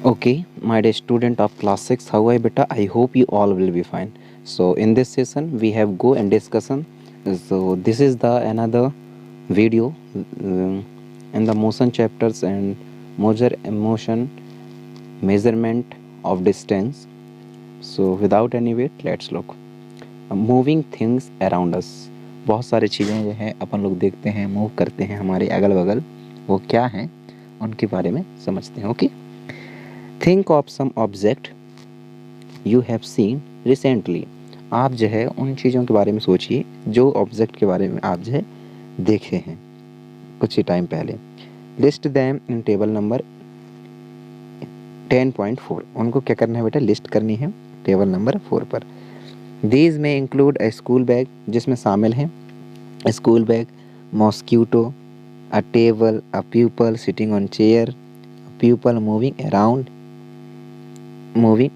Okay, my dear student of class 6, how are you beta? I hope you all will be fine. So in this session we have go and discussion. So this is the another video in the motion chapters and measure motion measurement of distance. So without any wait, let's look. Moving things around us. बहुत सारी चीज़ें जो है अपन लोग देखते हैं, move करते हैं हमारे अगल बगल, वो क्या हैं उनके बारे में समझते हैं. Okay, think of some object you have seen recently. आप जो है उन चीज़ों के बारे में सोचिए जो ऑब्जेक्ट के बारे में आप जो है देखे हैं कुछ ही टाइम पहले. List them in table number 10.4. उनको क्या करना है बेटा? लिस्ट करनी है टेबल नंबर 4 पर. दीज में इंक्लूड ए स्कूल बैग, जिसमें शामिल हैं school bag, mosquito, a table, a people sitting on chair, people moving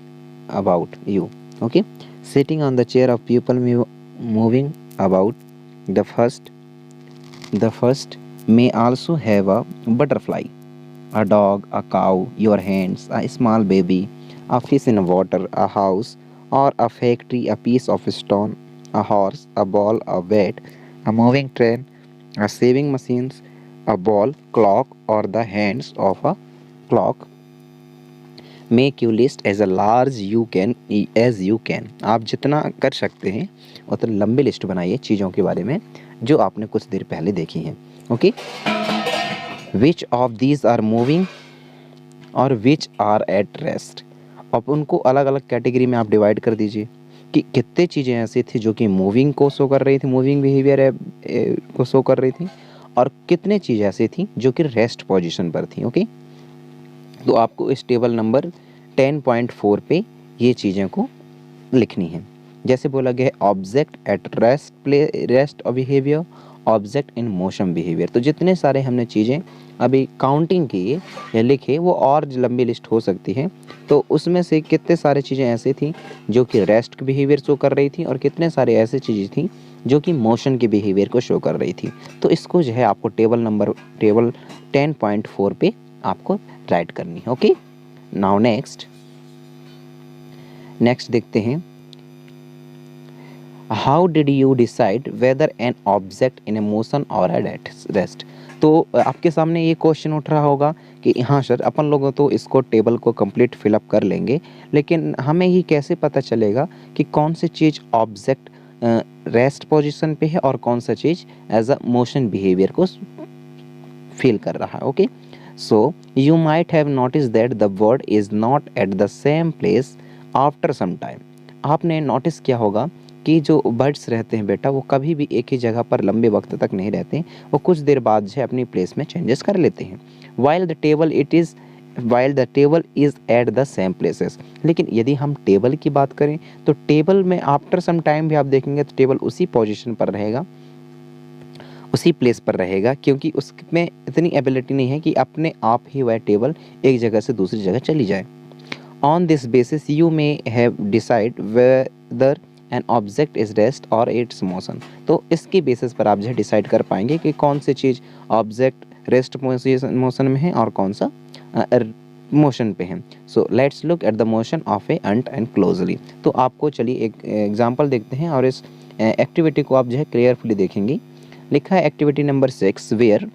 about you. Okay, sitting on the chair of people moving about. The first may also have a butterfly, a dog, a cow, your hands, a small baby, a fish in water, a house or a factory, a piece of stone, a horse, a ball, a bat, a moving train, a saving machines, a ball, clock or the hands of a clock. Make you list as a large you can as you can. आप जितना कर सकते हैं उतना लंबी list बनाइए चीज़ों के बारे में जो आपने कुछ देर पहले देखी हैं. Okay, which of these are moving और विच आर एट रेस्ट. अब उनको अलग अलग कैटेगरी में आप डिवाइड कर दीजिए कि कितने चीज़ें ऐसी थी जो कि मूविंग को शो कर रही थी, मूविंग बिहेवियर को शो कर रही थी, और कितने चीज़ें ऐसी थी जो कि रेस्ट पोजीशन पर थी. ओके, तो आपको इस टेबल नंबर 10.4 पे ये चीज़ें को लिखनी है. जैसे बोला गया है object at rest of behaviour, object in motion behaviour. तो जितने सारे हमने चीज़ें अभी काउंटिंग किए या लिखे वो और लंबी लिस्ट हो सकती है. तो उसमें से कितने सारे चीज़ें ऐसी थी जो कि रेस्ट बिहेवियर शो कर रही थी और कितने सारे ऐसी चीज़ें थी जो कि मोशन के बिहेवियर को शो कर रही थी. तो इसको जो है आपको टेबल 10.4 पे आपको राइट करनी है. ओके, नाउ नेक्स्ट देखते हैं. How did you decide whether an object in A motion और एट रेस्ट. तो आपके सामने ये क्वेश्चन उठ रहा होगा कि हाँ सर, अपन लोग तो इसको टेबल को कंप्लीट फिलअप कर लेंगे, लेकिन हमें ही कैसे पता चलेगा कि कौन सी चीज़ ऑब्जेक्ट रेस्ट पोजीशन पे है और कौन सा चीज़ एज अ मोशन बिहेवियर को फील कर रहा है. Okay, so you might have noticed that the bird is not at the same place after some time. आपने नोटिस किया होगा कि जो बर्ड्स रहते हैं बेटा वो कभी भी एक ही जगह पर लंबे वक्त तक नहीं रहते, वो कुछ देर बाद जो है अपनी प्लेस में चेंजेस कर लेते हैं. while the table is at the same places. लेकिन यदि हम टेबल की बात करें तो टेबल में आफ्टर सम टाइम भी आप देखेंगे तो टेबल उसी पोजीशन पर रहेगा, उसी प्लेस पर रहेगा, क्योंकि उसमें इतनी एबिलिटी नहीं है कि अपने आप ही वह टेबल एक जगह से दूसरी जगह चली जाए. On this basis you may have decide whether an object is rest और इट्स मोशन. तो इसके बेसिस पर आप जो है डिसाइड कर पाएंगे कि कौन सी चीज़ ऑब्जेक्ट रेस्ट मोशन में है और कौन सा मोशन पे है. So let's look at the motion of a ant and closely. तो आपको चलिए एक एग्जाम्पल देखते हैं और इस एक्टिविटी को आप जो है क्लियरफुली देखेंगे. लिखा है activity number 6 where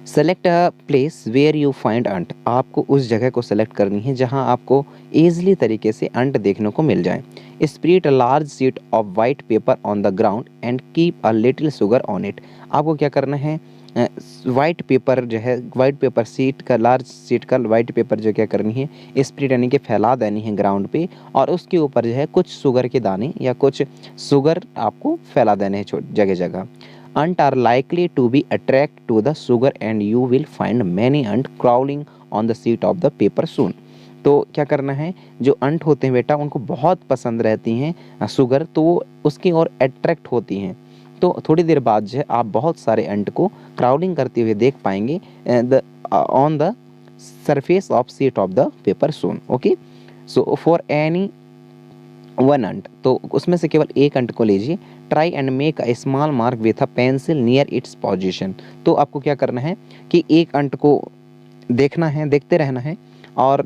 select a place where you find ant. आपको उस जगह को सेलेक्ट करनी है जहां आपको ईजिली तरीके से अंट देखने को मिल जाए. Spread a large sheet of white paper on the ground and keep a little sugar on it. आपको क्या करना है, वाइट पेपर जो है, वाइट पेपर शीट का, लार्ज शीट का वाइट पेपर जो क्या करनी है, स्प्रेड यानी कि फैला देनी है ग्राउंड पे, और उसके ऊपर जो है कुछ शुगर के दाने या कुछ शुगर आपको फैला देने हैं जगह जगह. Ant are likely to be attracted to the sugar and you will find many ant crawling on the sheet of the paper soon. तो क्या करना है, जो अंट होते हैं बेटा उनको बहुत पसंद रहती हैं शुगर, तो वो उसकी ओर अट्रैक्ट होती हैं. तो थोड़ी देर बाद जो है आप बहुत सारे अंट को क्राउडिंग करते हुए देख पाएंगे on the surface of sheet of the paper soon. Okay, so for any one ant, तो उसमें से केवल एक अंट को लीजिए. Try and make a small mark with a pencil near its position. तो आपको क्या करना है कि एक अंट को देखना है, देखते रहना है और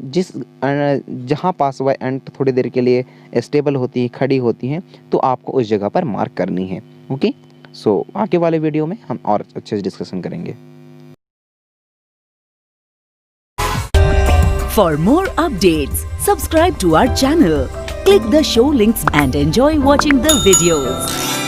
जहाँ पास वह एंट थोड़ी देर के लिए स्टेबल होती हैं, खड़ी होती हैं, तो आपको उस जगह पर मार्क करनी है। ओके, सो आगे वाले वीडियो में हम और अच्छे से डिस्कशन करेंगे। For more updates, subscribe to our channel, click the show links and enjoy watching the videos.